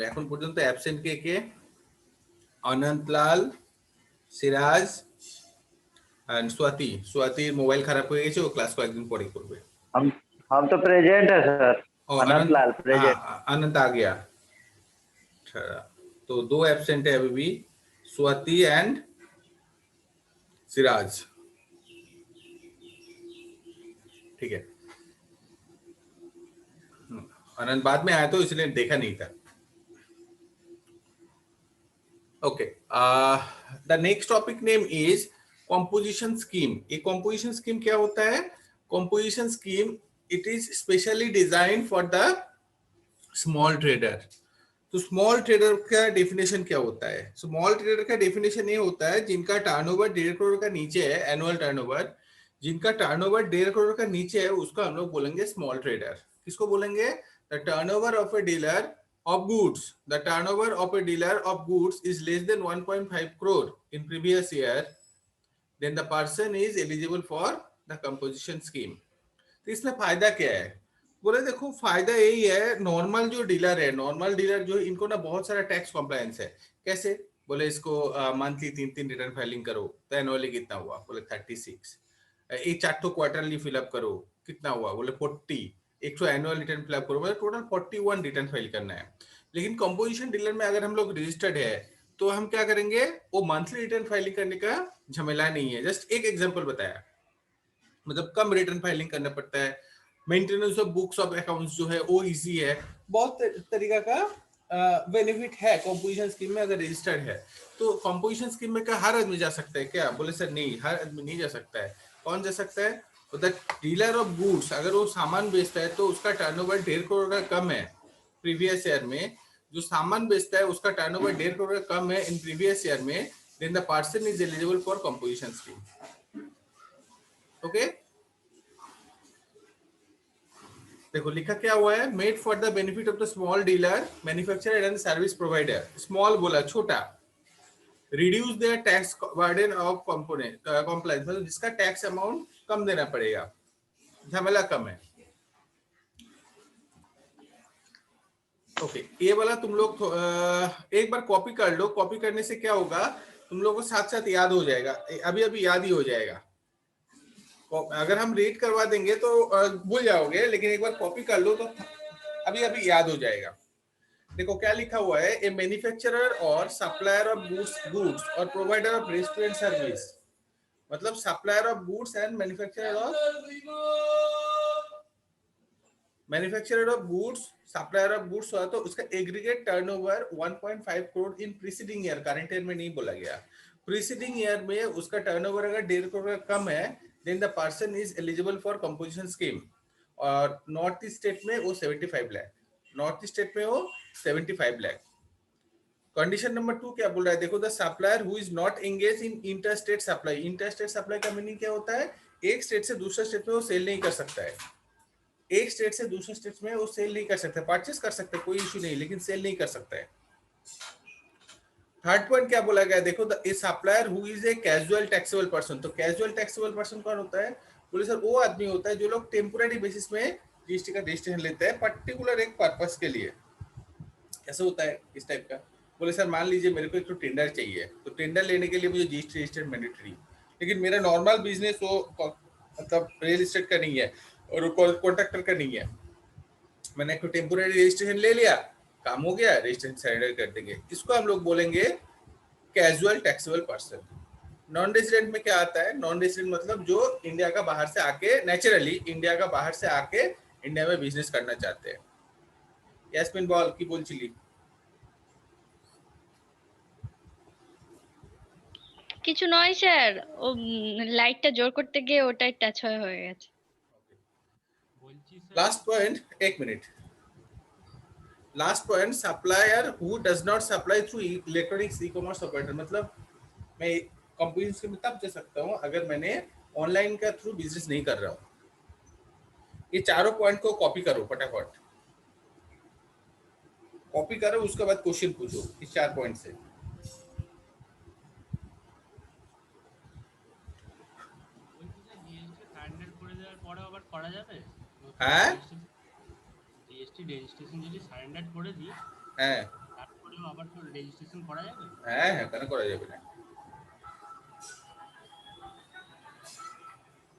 এখন পর্যন্ত অ্যাবসেন্ট কে কে? অনন্তলাল, সিরাজ এন্ড स्वातिর মোবাইল খারাপ হয়ে গেছে, ও ক্লাস কয়েকদিন পরে করবে। हम तो प्रेजेंट है सर। अनंत लाल प्रेजेंट। अनंत आ गया। तो 2 एब्सेंट है अभी भी, स्वाति एंड सिराज। ठीक है, अनंत बाद में आया तो इसलिए देखा नहीं था। Okay, the next topic name is composition scheme. ये कंपोजिशन स्कीम क्या होता है? Composition scheme it is specially design for the small trader. तो स्मॉल ट्रेडर का डेफिनेशन क्या होता है? स्मॉल ट्रेडर का डेफिनेशन ये होता है जिनका टर्नओवर 1.5 करोड़ का नीचे है, एनुअल टर्नओवर, जिनका टर्नओवर 1.5 करोड़ का नीचे है उसको हम लोग बोलेंगे स्मॉल ट्रेडर। किसको बोलेंगे? The turnover of a dealer of goods, the turnover of a dealer of goods is less than 1.5 crore in previous year, then the person is eligible for the composition scheme। तो इसमें फायदा क्या है? बोले देखो फायदा यही है, नॉर्मल जो डीलर है, नॉर्मल डीलर जो इनको ना बहुत सारा टैक्स कॉम्प्लायंस है। कैसे? बोले इसको मंथली 3 रिटर्न फाइलिंग करो तो एनुअली कितना हुआ? बोले 36। एक 4 क्वार्टरली फिलअप करो, कितना हुआ? बोले 40। 100 एनुअल रिटर्न फिलअप करो, मतलब टोटल 41 रिटर्न फाइल करना है। लेकिन कंपोजिशन डीलर में अगर हम लोग रजिस्टर्ड है तो हम क्या करेंगे? वो मंथली रिटर्न फाइलिंग करने का झमेला नहीं है। जस्ट एक एग्जांपल बताया, मतलब कम रिटर्न फाइलिंग करना पड़ता है, maintenance of books of accounts जो है वो इजी है, बहुत तरीका का बेनिफिट है कंपोजिशन स्कीम में अगर रजिस्टर्ड है। तो कंपोजिशन स्कीम में क्या हर आदमी जा सकता है क्या? बोले सर नहीं, हर आदमी नहीं जा सकता है। कौन जा सकता है? द डीलर ऑफ गुड्स, अगर वो सामान बेचता है तो उसका टर्नओवर 1.5 करोड़ का कम है प्रीवियस ईयर में, जो सामान बेचता है उसका टर्नओवर 1.5 करोड़ का कम है इन प्रीवियस ईयर में, then the person is eligible for composition scheme. Okay, देखो लिखा क्या हुआ है? Made for the benefit of the small dealer, manufacturer and service provider. Small बोला छोटा, reduce their tax burden of component compliance, मतलब जिसका टैक्स अमाउंट कम देना पड़ेगा, झमेला कम है। ओके, ये वाला तुम लोग एक बार कॉपी कर लो। कॉपी करने से क्या होगा, तुम लोगों को साथ साथ याद हो जाएगा, अभी अभी याद ही हो जाएगा। अगर हम रीड करवा देंगे तो भूल जाओगे, लेकिन एक बार कॉपी कर लो तो अभी अभी याद हो जाएगा। देखो क्या लिखा हुआ है, ए मैन्युफैक्चरर और सप्लायर ऑफ गुड्स और प्रोवाइडर ऑफ रेस्टोरेंट सर्विस, मतलब supplier of goods and manufacturer of goods, supplier of goods हुआ तो उसका एग्रीगेट टर्नओवर 1.5 करोड़ इन प्रीसीडिंग ईयर, करंट ईयर में नहीं बोला गया, प्रीसीडिंग ईयर में उसका टर्नओवर अगर 1.5 करोड़ का कम है, then the person is eligible for composition scheme. और नॉर्थ ईस्ट स्टेट में वो 75 लाख, नॉर्थ ईस्ट स्टेट में वो 75 लाख। कंडीशन नंबर 2 क्या बोल रहा है? देखो, the supplier who is not engage in interstate supply. Interstate supply का मीनिंग क्या होता है? एक स्टेट से दूसरे स्टेट में वो सेल नहीं कर सकता है, एक स्टेट से दूसरे स्टेट में वो सेल नहीं कर सकता, परचेस कर सकता है, कोई इशू नहीं, लेकिन सेल नहीं कर सकता है। थर्ड पॉइंट क्या बोला गया? देखो, the A supplier who is a casual taxable person. तो कैजुअल टैक्सेबल पर्सन कौन होता है? बोले सर वो आदमी होता है जो लोग टेम्पोररी बेसिस में जीएसटी का रजिस्ट्रेशन लेते हैं पर्टिकुलर एक पर्पस के लिए। कैसे होता है इस टाइप का? बोले सर मान लीजिए मेरे को एक तो टेंडर चाहिए, तो टेंडर लेने के लिए मुझे जीएसटी रजिस्टर मैंडेटरी, लेकिन मेरा नॉर्मल बिजनेस वो मतलब रियल एस्टेट का नहीं है और कॉन्ट्रैक्टर का नहीं है। मैंने एक टेम्पोररी रजिस्ट्रेशन ले लिया, काम हो गया, रजिस्ट्रेशन सरेंडर कर देंगे, इसको हम लोग बोलेंगे casual taxable person. Non resident में क्या आता है? नॉन रेजिडेंट मतलब जो इंडिया का बाहर से आके, नेचुरली इंडिया का बाहर से आके इंडिया में बिजनेस करना चाहते हैं। यास्मिन बॉल की बोल चिली। কিছু নয় স্যার, ও লাইটটা জোর করতে গিয়ে ওটাই টাচ হয়ে গেছে। लास्ट पॉइंट, एक minute, last point, supplier who does not supply through electronics e commerce operator. मतलब मैं कंपनी में तब जा सकता हूँ अगर मैंने ऑनलाइन का थ्रू बिजनेस नहीं कर रहा हूँ। ये चारों पॉइंट को कॉपी करो, फटाफट कॉपी करो, उसके बाद क्वेश्चन पूछो इस 4 पॉइंट से। হ্যাঁ, জিএসটি রেজিস্ট্রেশন যদি সারেন্ডার করে দিই, হ্যাঁ, করলেও আবার তো রেজিস্ট্রেশন করা যাবে? হ্যাঁ হ্যাঁ, কেন করা যাবে না।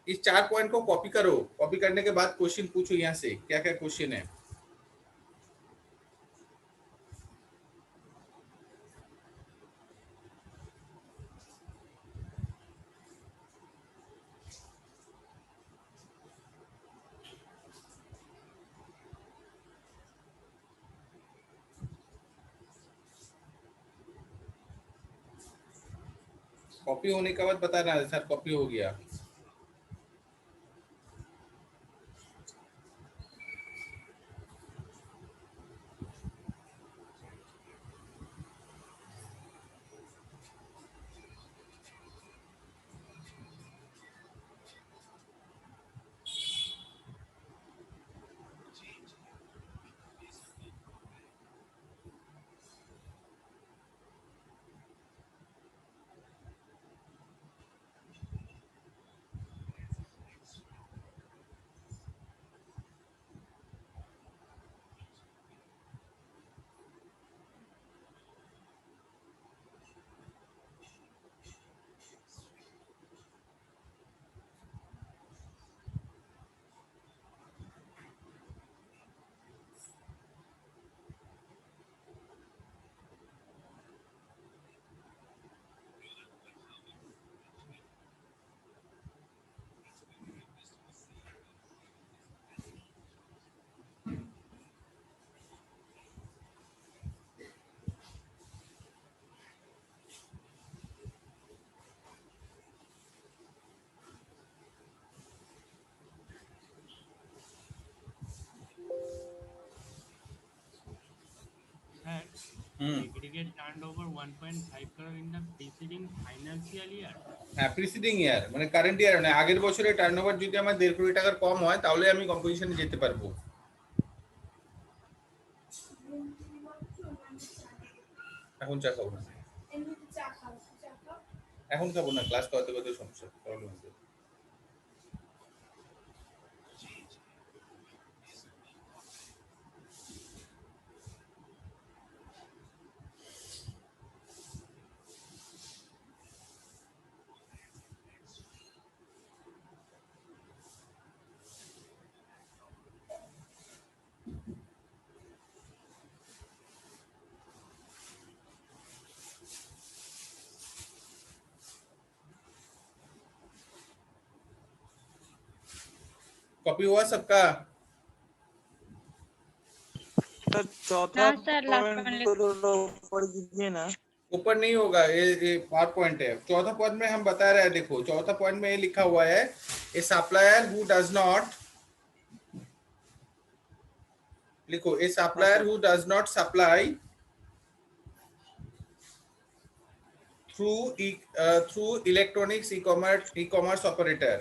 इस 4 पॉइंट को कॉपी करो, कॉपी करने के बाद क्वेश्चन पूछो यहाँ से क्या क्या क्वेश्चन है। कॉपी होने के बाद बताना सर कॉपी हो गया। Sir, aggregate turnover 1.5 crore in the preceding financial year. হ্যাঁ প্রিসিডিং ইয়ার মানে কারেন্ট ইয়ার না, আগের বছরের টার্নওভার যদি আমার 1.5 কোটি টাকার কম হয় তাহলে আমি কম্পোজিশনে যেতে পারবো। এখন চা খাবো না, এখন খাবো না, ক্লাস করতে করতে সমস্যা প্রবলেম হচ্ছে। कॉपी हुआ सबका? सर चौथा हाँ सर, last पॉइंट one को थोड़ा ऊपर कीजिए ना। ऊपर नहीं होगा, ये पावर पॉइंट है। चौथा पॉइंट में हम बता रहे हैं, देखो चौथा पॉइंट में ये लिखा हुआ है, a supplier who does not, लिखो a supplier who does not supply through electronics e-commerce operator,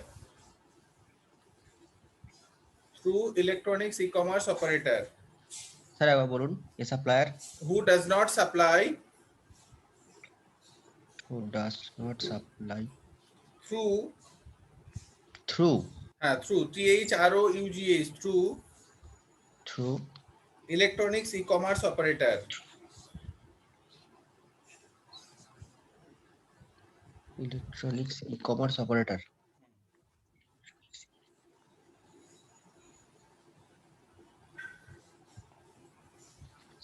through electronics e-commerce operator, sir একবার বলুন, a supplier who does not supply who does not supply through through through THROUGH through electronics e-commerce operator, electronics e-commerce operator।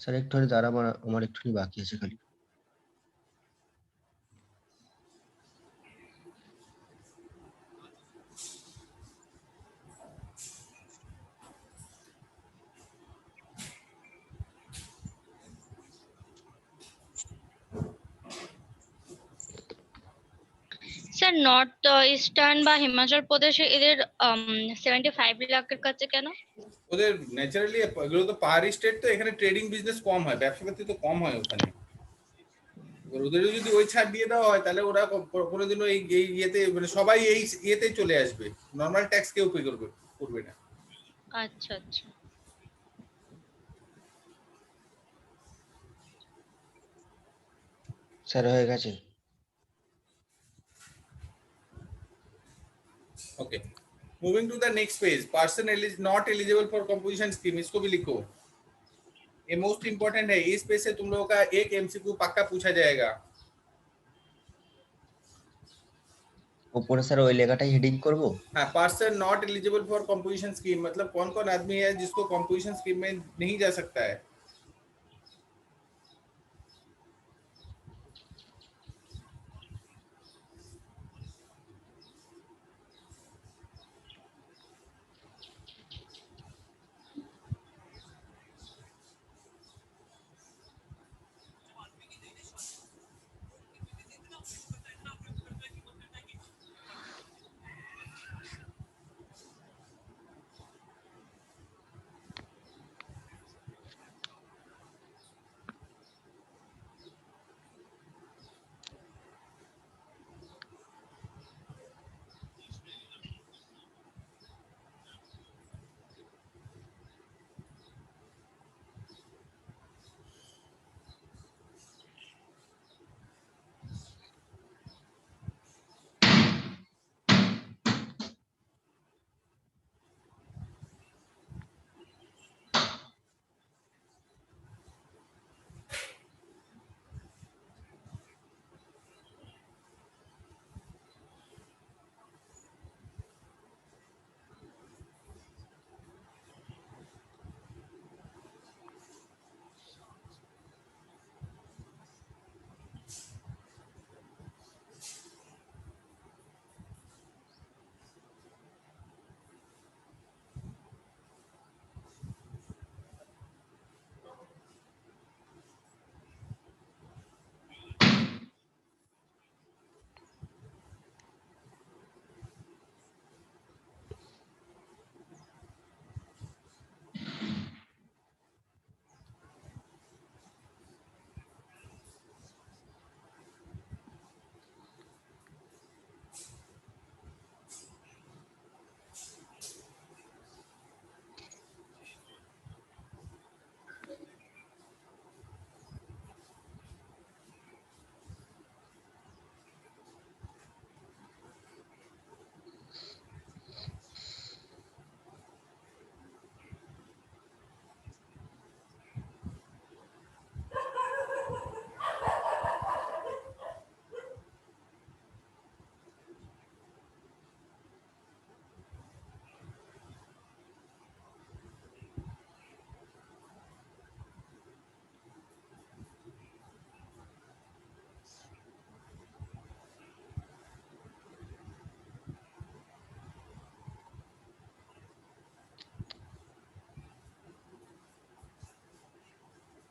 Sir একটু দাঁড়া, আমার একটুখানি বাকি আছে খালি। Sir north eastern বা হিমাচল প্রদেশে এদের 75 লাখের কাছে কেন? ওদের ন্যাচারালি এগুলো তো পাহাড়ি স্টেট, তো এখানে ট্রেডিং বিজনেস কম হয়, ব্যবসাপাতি তো কম হয় ওখানে। এবার ওদের যদি ওই ছাড় দিয়ে দেওয়া হয় তাহলে ওরা কোনোদিনও এই ইয়েতে মানে সবাই এই ইয়েতেই চলে আসবে, নর্মাল ট্যাক্স কেউ পে করবে না। আচ্ছা আচ্ছা। স্যার হয়ে গেছে। Okay, moving to the next page, person not eligible for composition scheme, इसको भी लिखो। ये मोस्ट इंपॉर्टेंट है, इस पे से तुम लोगों का एक एमसीक्यू पक्का पूछा जाएगा। উপরে স্যার ওই লেখাটাই হেডিং করব। हाँ, person not eligible for composition scheme मतलब कौन कौन आदमी है जिसको कंपोजिशन स्कीम में नहीं जा सकता है।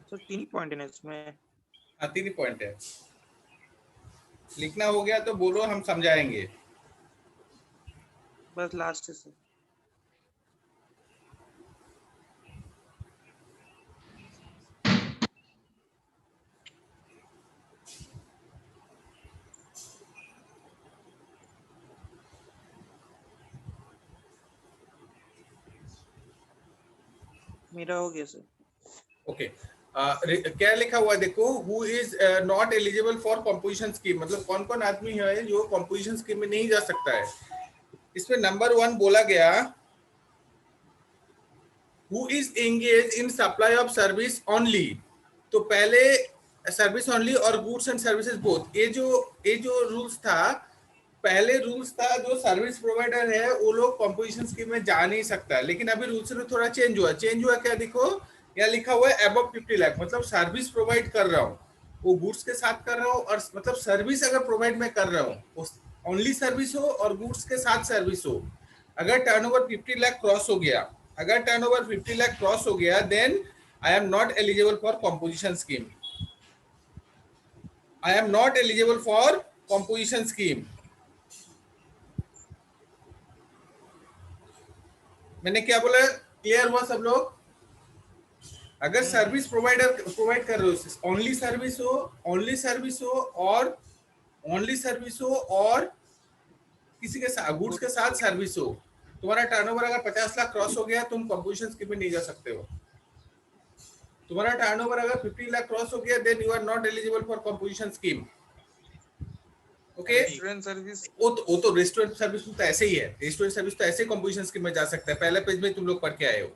सर 3 पॉइंट है ना इसमें। हाँ, 3 पॉइंट है। लिखना हो गया तो बोलो, हम समझाएंगे। बस लास्ट है सर। मेरा हो गया सर। ओके, क्या लिखा हुआ है देखो, who is not eligible for composition scheme मतलब कौन कौन आदमी है जो कंपोजिशन स्कीम में नहीं जा सकता है। इसमें नंबर 1 बोला गया, who is engage in supply of service only. तो पहले सर्विस ओनली और गुड्स एंड सर्विसेज बोथ, ये जो रूल्स था, पहले रूल्स था जो सर्विस प्रोवाइडर है वो लोग कंपोजिशन स्कीम में जा नहीं सकता, लेकिन अभी रूल्स में थोड़ा चेंज हुआ क्या देखो, यहाँ लिखा हुआ है अबव 50 लाख मतलब सर्विस प्रोवाइड कर रहा हूँ, वो गुड्स के साथ कर रहा हूँ और मतलब सर्विस अगर प्रोवाइड मैं कर रहा हूँ, ओनली सर्विस हो और गुड्स के साथ सर्विस हो, अगर टर्नओवर 50 लाख क्रॉस हो गया, अगर टर्नओवर 50 लाख क्रॉस हो गया, then I am not eligible for composition scheme. I am not eligible for composition scheme. मैंने क्या बोला, क्लियर हुआ सब लोग? अगर सर्विस प्रोवाइड कर रहे हो, ओनली सर्विस हो और किसी के साथ गुड्स के साथ सर्विस हो, तुम्हारा टर्नओवर अगर 50 लाख क्रॉस हो गया, तुम कंपोजिशन स्कीम में नहीं जा सकते हो। तुम्हारा टर्नओवर अगर 50 लाख क्रॉस हो गया, then you are not eligible for composition scheme. Okay, restaurant service, वो तो रेस्टोरेंट सर्विस तो ऐसे ही है, रेस्टोरेंट सर्विस तो ऐसे कंपोजिशन स्कीम में जा सकता है, पहले पेज में तुम लोग पढ़ के आए हो।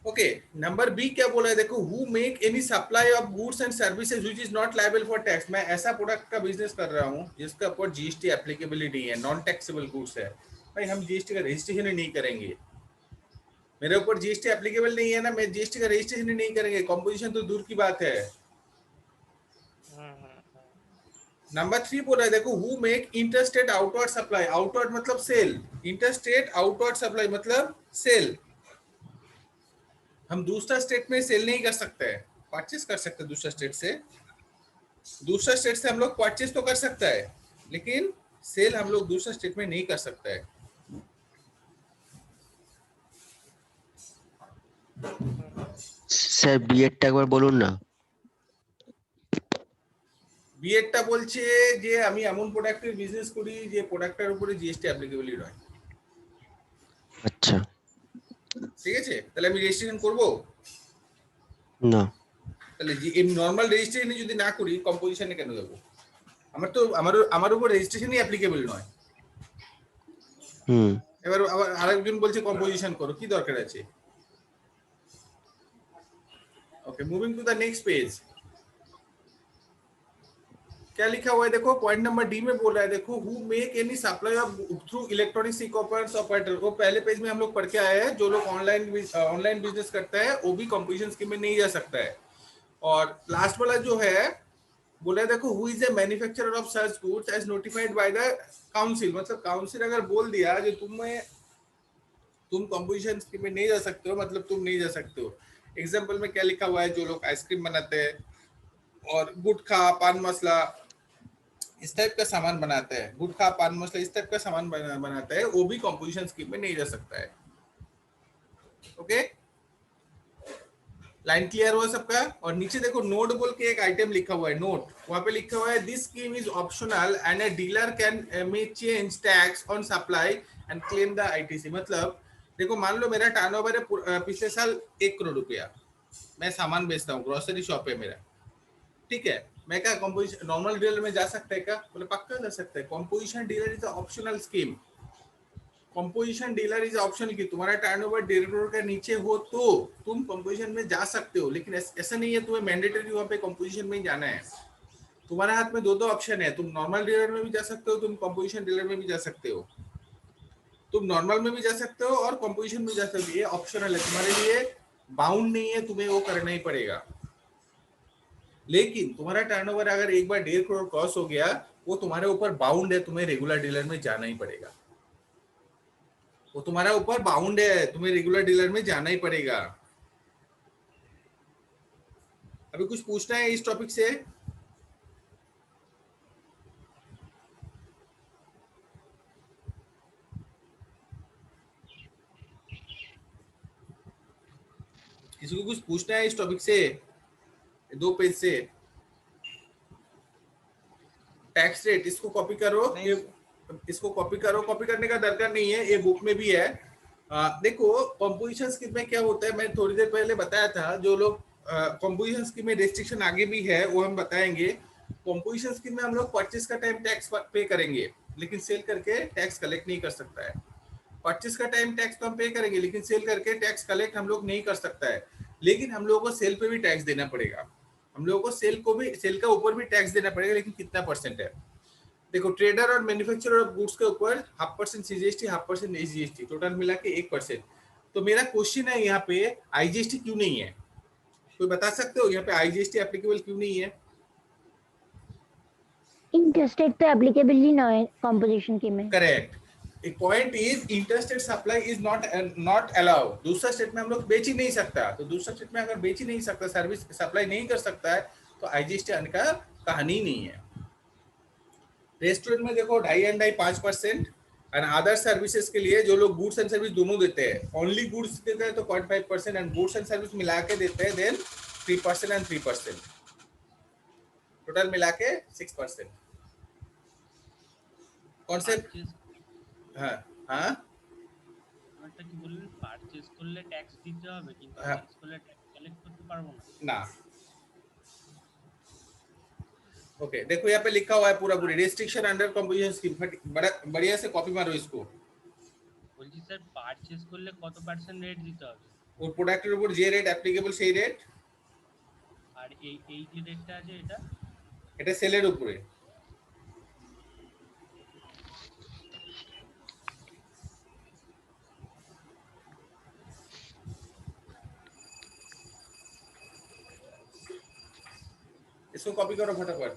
ओके, नंबर बी क्या बोला है देखो, who make any supply of goods and services which is not liable for tax. मैं ऐसा प्रोडक्ट का बिजनेस कर रहा हूँ जिसका ऊपर जीएसटी एप्लीकेबिलिटी है, नॉन टैक्सेबल गुड्स है, भाई हम जीएसटी का रजिस्ट्रेशन ही नहीं करेंगे। मेरे ऊपर जीएसटी एप्लीकेबल नहीं है ना, मैं जीएसटी का रजिस्ट्रेशन ही नहीं करेंगे, कंपोजिशन तो दूर की बात है। नंबर 3 बोल रहा है देखो, who make interstate outward supply, outward मतलब सेल, इंटरस्टेट आउटवर्ड सप्लाई मतलब सेल। हम दूसरा स्टेट में सेल नहीं कर सकते हैं, परचेस कर सकते हैं दूसरा स्टेट से, दूसरा स्टेट से हम लोग परचेस तो कर सकता है, लेकिन सेल हम लोग दूसरा स्टेट में नहीं कर सकते हैं। স্যার বিএডটা একবার বলুন না। বিএডটা বলছে যে আমি এমন প্রোডাক্টের বিজনেস করি যে প্রোডাক্টের উপরে জিএসটি অ্যাপ্লিকেবলই নয়। আচ্ছা। ঠিক আছে, তাহলে আমি রেজিস্ট্রেশন করব না। তাহলে নরমাল রেজিস্ট্রেশন যদি না করি কম্পোজিশনে কেন দেব? আমার উপর রেজিস্ট্রেশনই অ্যাপ্লিকেবল নয়। এবার আবার আরেকজন বলছে কম্পোজিশন করো, কি দরকার আছে? Okay, moving to the next page. क्या लिखा हुआ है देखो, पॉइंट नंबर डी में बोल रहा है देखो, who make any supply of through electronic e-commerce operator. वो पहले पेज में हम लोग पढ़ के आए हैं, जो लोग ऑनलाइन बिजनेस करता है वो भी कंपोजिशन स्कीम में नहीं जा सकता है। और लास्ट वाला जो है बोला है देखो, who is a manufacturer of such goods as notified by the council. मतलब काउंसिल अगर बोल दिया जो तुम कंपोजिशन स्कीम में नहीं जा सकते हो, मतलब तुम नहीं जा सकते हो। एग्जाम्पल में क्या लिखा हुआ है, जो लोग आइसक्रीम बनाते हैं और गुटखा पान मसला इस टाइप का सामान बनाते हैं, गुटखा पान मसला इस टाइप का सामान बनाते हैं, वो भी कंपोजिशन स्कीम में नहीं जा सकता है। ओके, लाइन क्लियर हुआ सबका? और नीचे देखो नोट बोल के एक आइटम लिखा हुआ है, नोट, वहां पे लिखा हुआ है this scheme is optional and a dealer can may change tax on supply and claim the ITC. मतलब देखो, मान लो मेरा टर्नओवर है पिछले साल 1 करोड़ रुपया, मैं सामान बेचता हूँ, ग्रोसरी शॉप है मेरा, ठीक है, मैं क्या कंपोजिशन नॉर्मल डीलर में जा सकता है क्या? बोले पक्का जा सकता है। Composition dealer is optional scheme, composition dealer is optional की तुम्हारा टर्नओवर 1.5 करोड़ का नीचे हो तो तुम कंपोजिशन में जा सकते हो, लेकिन ऐसा नहीं है तुम्हें मैंडेटरी वहां पे कंपोजिशन में ही जाना है। तुम्हारे हाथ में दो ऑप्शन है, तुम नॉर्मल डीलर में भी जा सकते हो, तुम कंपोजिशन डीलर में भी जा सकते हो, तुम नॉर्मल में भी जा सकते हो और कंपोजिशन में जा सकते हो। ये ऑप्शनल है, तुम्हारे लिए बाउंड नहीं है, तुम्हें वो करना ही पड़ेगा। लेकिन तुम्हारा टर्नओवर अगर एक बार 1.5 करोड़ क्रॉस हो गया, वो तुम्हारे ऊपर बाउंड है, तुम्हें रेगुलर डीलर में जाना ही पड़ेगा। वो तुम्हारा ऊपर बाउंड है, तुम्हें रेगुलर डीलर में जाना ही पड़ेगा। अभी कुछ पूछना है इस टॉपिक से? किसी को कुछ पूछना है इस टॉपिक से? 2 पेज से टैक्स रेट, इसको कॉपी करो, इसको कॉपी करो, कॉपी करने का दरकार नहीं है, ये बुक में भी है। देखो कंपोजिशन स्कीम में क्या होता है, मैं थोड़ी देर पहले बताया था, जो लोग कंपोजिशन स्कीम में रेस्ट्रिक्शन आगे भी है वो हम बताएंगे। कंपोजिशन स्कीम में हम लोग परचेस का टाइम टैक्स पे करेंगे, लेकिन सेल करके टैक्स कलेक्ट नहीं कर सकता है। परचेस का टाइम टैक्स तो हम पे करेंगे, लेकिन सेल करके टैक्स कलेक्ट हम लोग नहीं कर सकता है। लेकिन हम लोगों को सेल पे भी टैक्स देना पड़ेगा, हम लोगों को सेल का ऊपर भी टैक्स देना पड़ेगा, लेकिन कितना परसेंट है देखो, ट्रेडर और मैन्युफैक्चरर ऑफ गुड्स के ऊपर 0.5% सीजीएसटी 0.5% एसजीएसटी, टोटल मिला के 1%। तो मेरा क्वेश्चन है यहाँ पे आईजीएसटी क्यों नहीं है? कोई बता सकते हो यहाँ पे आईजीएसटी एप्लीकेबल क्यों नहीं है? इंटरस्टेट तो एप्लीकेबल ही ना है कंपोजिशन की में। करेक्ट, एक point is interstate supply is not allowed. दूसरा स्टेट में हम लोग बेच ही नहीं सकता, तो दूसरा स्टेट में अगर बेच ही नहीं सकता, सर्विस सप्लाई नहीं कर सकता है, तो आईजीएसटी आने का कहानी नहीं है। रेस्टोरेंट में देखो 2.5% और अदर सर्विसेज के लिए जो लोग गुड्स एंड सर्विस दोनों देते हैं, ओनली गुड्स देते हैं तो 0.5% एंड गुड्स एंड सर्विस मिला के देते हैं देन 3% एंड 3%, टोटल मिला के 6%। कॉन्सेप्ट হ্যাঁ হ্যাঁ আমারটা কি বললেন, পারচেজ করলে ট্যাক্স দিতে হবে কিন্তু হ্যাঁ। সেলস করলে ট্যাক্স কালেক্ট করতে পারবো না। ना। ओके, देखो यहाँ पे लिखा हुआ है पूरा पूरी रेस्ट्रिक्शन अंडर कंपोजिशन स्कीम, बढ़िया से कॉपी मारो इसको। বলছি স্যার, পারচেজ করলে কত পার্সেন্ট রেট দিতে হবে? ওর প্রোডাক্টের উপর যে রেট অ্যাপ্লিকেবল সেই রেট, আর এই যে রেটটা আছে এটা এটা সেলের উপরে। इसको कॉपी करो फटाफट।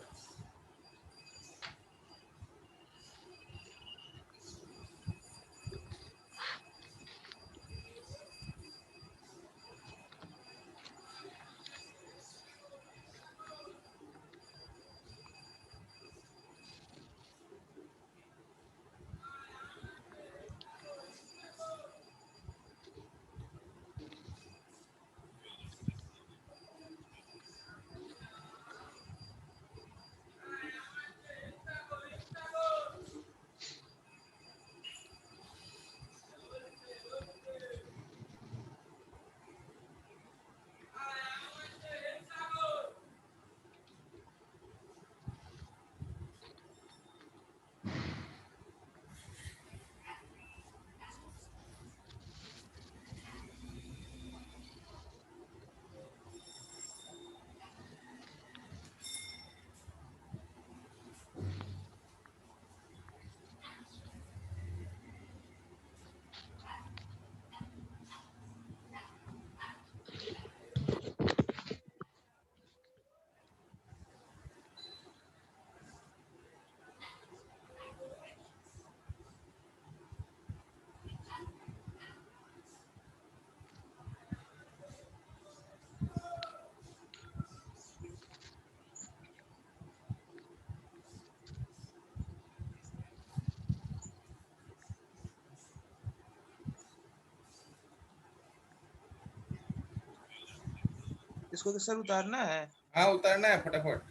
इसको तो सर उतारना है। हाँ उतारना है फटाफट।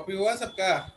कॉपी हुआ सबका?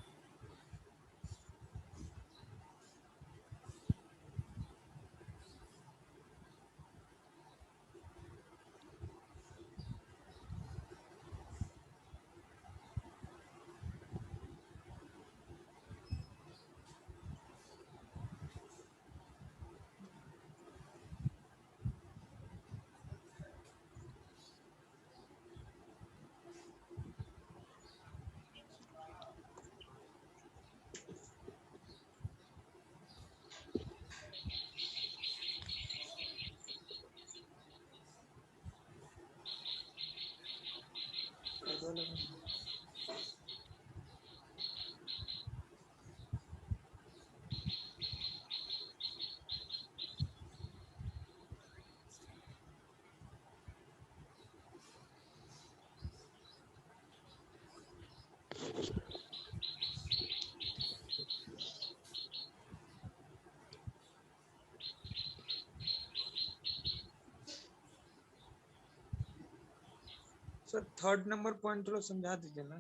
सर थर्ड नंबर पॉइंट थोड़ा समझा दीजिए ना।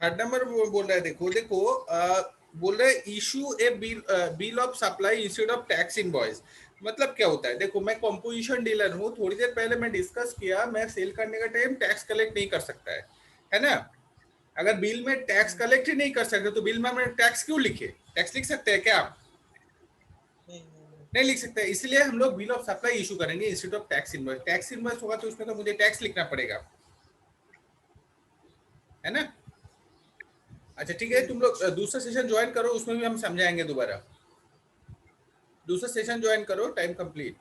थर्ड नंबर बोल रहा है, देखो देखो बोल रहे हैं issue A bill of supply instead of tax invoice. मतलब क्या होता है, देखो मैं कंपोजिशन डीलर हूँ, थोड़ी देर पहले मैं डिस्कस किया, मैं सेल करने का टाइम टैक्स कलेक्ट नहीं कर सकता है ना? अगर बिल में टैक्स कलेक्ट ही नहीं कर सकते तो बिल में हम टैक्स क्यों लिखे? टैक्स लिख सकते हैं क्या आप? नहीं लिख सकते, इसलिए हम लोग बिल ऑफ सप्लाई इशू करेंगे instead of tax invoice. Tax invoice होगा तो उसमें तो मुझे टैक्स लिखना पड़ेगा, है ना? अच्छा ठीक है, तुम लोग दूसरा सेशन ज्वाइन करो, उसमें भी हम समझाएंगे दोबारा। दूसरा सेशन ज्वाइन करो, टाइम कंप्लीट।